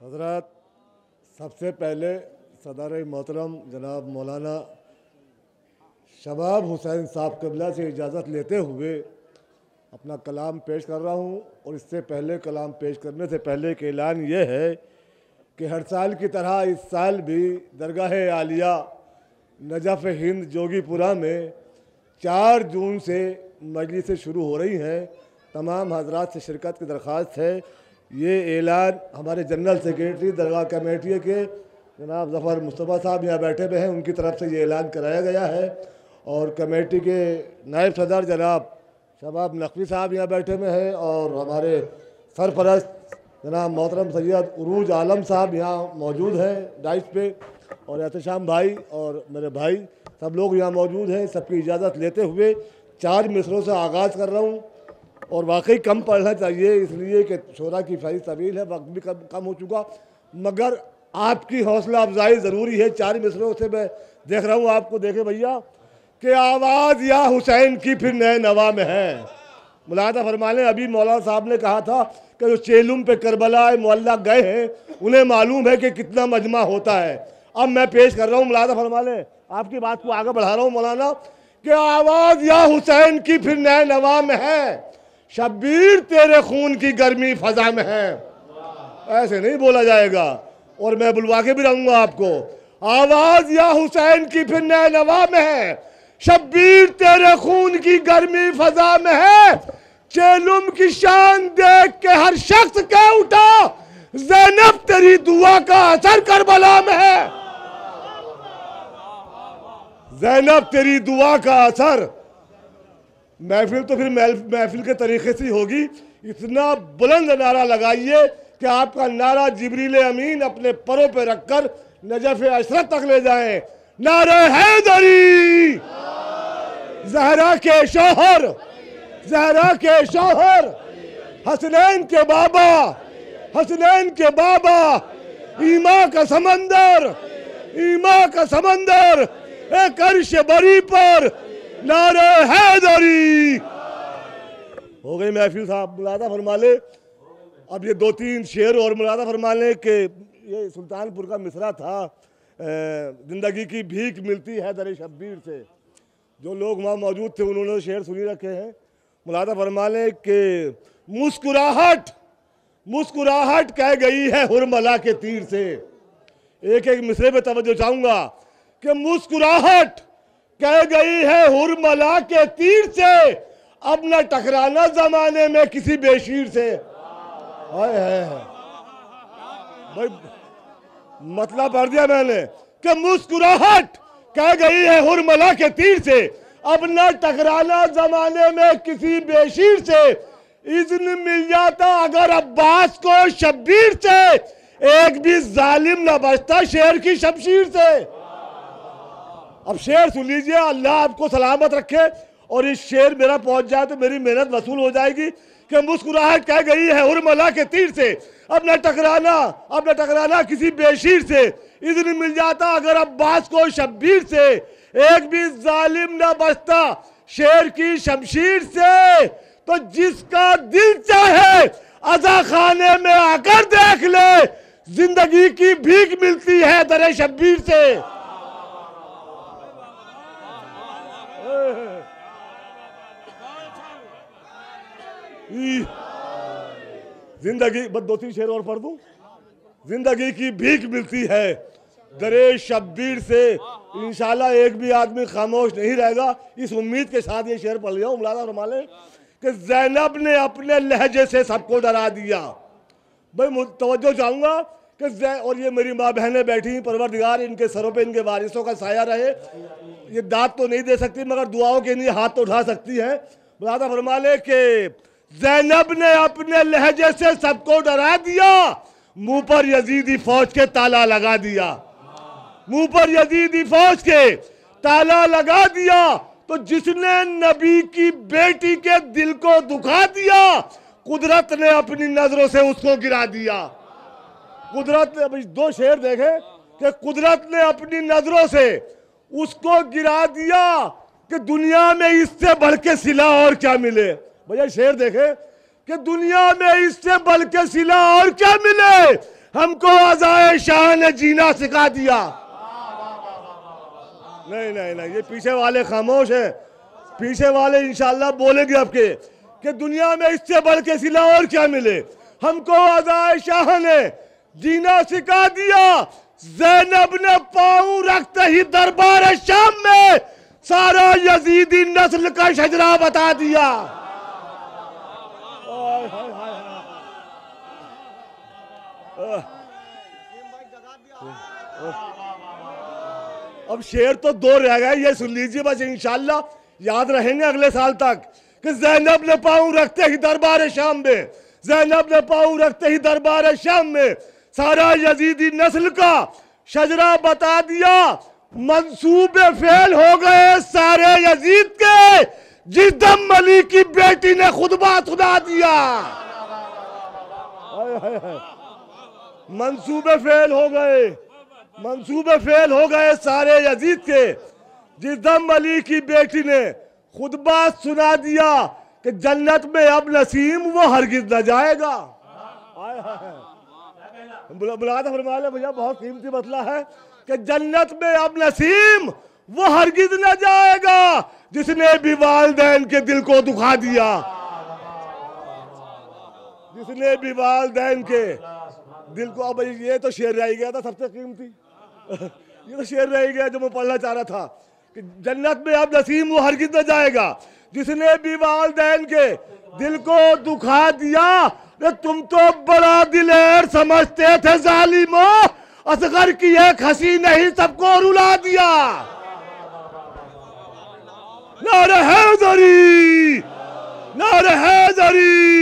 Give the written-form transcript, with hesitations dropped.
हज़रत, सबसे पहले सदर मोहतरम जनाब मौलाना शबाब हुसैन साहब क़िबला से इजाज़त लेते हुए अपना कलाम पेश कर रहा हूँ। और इससे पहले कलाम पेश करने से पहले एक ऐलान ये है कि हर साल की तरह इस साल भी दरगाह आलिया नजफ़ हिंद जोगीपुरा में 4 जून से मजलिसें शुरू हो रही हैं। तमाम हजरात से शिरकत की दरख्वास्त है। ये ऐलान हमारे जनरल सेक्रेटरी दरगाह कमेटी के जनाब ज़फ़र मुस्तफ़ा साहब यहाँ बैठे हुए हैं, उनकी तरफ से ये ऐलान कराया गया है। और कमेटी के नायब सदर जनाब शबाब नकवी साहब यहाँ बैठे हुए हैं और हमारे सरपरस्त जनाब मोहतरम सैयद उरूज आलम साहब यहाँ मौजूद हैं डाइस पे, और एहतशाम भाई और मेरे भाई सब लोग यहाँ मौजूद हैं। सबकी इजाज़त लेते हुए 4 मिसरों से आगाज़ कर रहा हूँ। और वाकई कम पढ़ना चाहिए इसलिए कि शोरा की फहरिस्त तवील है, वक्त भी कम हो चुका, मगर आपकी हौसला अफजाई ज़रूरी है। 4 मिसरों से मैं देख रहा हूँ आपको, देखे भैया कि आवाज़ या हुसैन की फिर नए नवा में है। मुलादा फरमाने अभी मौलाना साहब ने कहा था कि जो चेलुम पे करबला मोहल्ला गए हैं उन्हें मालूम है कि कितना मजमा होता है। अब मैं पेश कर रहा हूँ मुलादा फरमाने, आपकी बात को आगे बढ़ा रहा हूँ मौलाना, कि आवाज़ या हुसैन की फिर नए नवा में है, शब्बीर तेरे खून की गर्मी फजा में है। ऐसे नहीं बोला जाएगा और मैं बुलवा के भी रहूंगा आपको। आवाज़ या हुसैन की फिर नए नवा में है, शब्बीर तेरे खून की गर्मी फजा में है। चेलुम की शान देख के हर शख्स कह उठा, ज़ैनब तेरी दुआ का असर करबला में है। ज़ैनब तेरी दुआ का असर। महफिल तो फिर महफिल के तरीके से होगी। इतना बुलंद नारा लगाइए कि आपका नारा जिब्रील अमीन अपने परों पे रखकर नजफ़ अशरत तक ले जाएं। नारे हैदरी, ज़हरा के शौहर, ज़हरा के शौहर, हसनैन के बाबा, हसनैन के बाबा, ईमा का समंदर, ईमा का समंदर, एक अर्श बरी पर नारे हैदरी। हो गई महफिल साहब, मुलादा फरमा ले। अब ये 2-3 शेर और मुलादा फरमा ले कि ये सुल्तानपुर का मिसरा था, जिंदगी की भीख मिलती है दरे शब्बीर से। जो लोग वहाँ मौजूद थे उन्होंने शेर सुनी रखे हैं। मुलादा फरमा ले कि मुस्कुराहट, मुस्कुराहट कह गई है हुरमला के तीर से। एक एक मिसरे पे तवज्जो चाहूंगा कि मुस्कुराहट कह गई है हुरमला के तीर से, अब न टकराना जमाने में किसी बेशीर से। हाय हाय भाई, मतलब पढ़ दिया मैंने कि मुस्कुराहट कह गई है हुरमला के तीर से, अब न टकराना जमाने में किसी बेशीर से। इज़्न मिल जाता अगर अब्बास को शब्बीर से, एक भी जालिम न बचता शेर की शमशीर से। अब शेर सुन लीजिए, अल्लाह आपको सलामत रखे और इस शेर मेरा पहुंच जाए तो मेरी मेहनत वसूल हो जाएगी। कि मुस्कुराहट कह गई है हुरमला के तीर से, अब न टकराना, अब न टकराना किसी बेशीर से। इज़्न मिल जाता अगर अब्बास को शब्बीर से, एक भी जालिम न बचता शेर की शमशीर से। तो जिसका दिल चाहे अज़ा खाने में आकर देख ले, जिंदगी की भीख मिलती है दरे शब्बीर से। जिंदगी बस 2-3 शेर और पढ़ दूं। जिंदगी की भीख मिलती है दरे शब्बीर से, इंशाल्लाह एक भी आदमी खामोश नहीं रहेगा। इस उम्मीद के साथ ये शेर पढ़ लिया हूं। मुलादा फरमा ले कि ज़ैनब ने अपने लहजे से सबको डरा दिया। भाई तवज्जो चाहूंगा कि और ये मेरी माँ बहनें बैठी, परवरदिगार इनके सरों पे इनके वारिसों का साया रहे। ये दाद तो नहीं दे सकती मगर दुआओं के लिए हाथ तो उठा सकती है। मुलादा फरमा ले कि ज़ैनब ने अपने लहजे से सबको डरा दिया, मुंह पर यजीदी फौज के ताला लगा दिया, मुंह पर यजीदी फौज के ताला लगा दिया। तो जिसने नबी की बेटी के दिल को दुखा दिया, कुदरत ने अपनी नजरों से उसको गिरा दिया। कुदरत ने, अभी 2 शेर देखे कि कुदरत ने अपनी नजरों से उसको गिरा दिया कि दुनिया में इससे बढ़ के सिला और क्या मिले। भैया शेर देखे कि दुनिया में इससे बढ़ के सिला और क्या मिले। हमको अज़ाए शाह ने जीना सिखा दिया। नहीं नहीं नहीं, ये पीछे वाले खामोश हैं, पीछे वाले इंशाल्लाह बोलेंगे आपके कि दुनिया में इससे बढ़ के सिला और क्या मिले। हमको अज़ाए शाह ने जीना सिखा दिया। ज़ैनब ने पाँव रखते ही दरबार शाम में सारा यजीदी नस्ल का शजरा बता दिया। अब शेर तो दो रह गए, ये सुन लीजिए बस, इंशाल्लाह याद रहेंगे अगले साल तक कि ज़ैनब ने पाँव रखते ही दरबार शाम में, ज़ैनब ने पाँव रखते ही दरबार शाम में सारा यजीदी नस्ल का शजरा बता दिया। मंसूबे फेल हो गए सारे यजीद के, जिस दम मलिक की बेटी ने खुतबा सुना दिया। मंसूबे फेल हो गए, मंसूबे फेल हो गए सारे यजीद के, जिस दम मलिक की बेटी ने खुतबा सुना दिया कि जन्नत में अब नसीम वो हरगिज न जाएगा। बुलाता फरमा ले भैया, बहुत कीमती मसला है कि जन्नत में अब नसीम वो हरगिज न जाएगा जिसने भी वालिदैन के दिल को दुखा दिया, जिसने भी वालिदैन के दिल को। अब ये तो शेर रह गया था सबसे कीमती, ये तो शेर रह गया जो मैं पढ़ना चाह रहा था कि जन्नत में अब नसीम वो हरगिज न जाएगा जिसने भी वालिदैन के दिल को दुखा दिया। तुम तो बड़ा दिलेर समझते थे जालिमों, असगर की एक हंसी नहीं सबको रुला दिया। नारे हैदरी, नारे हैदरी।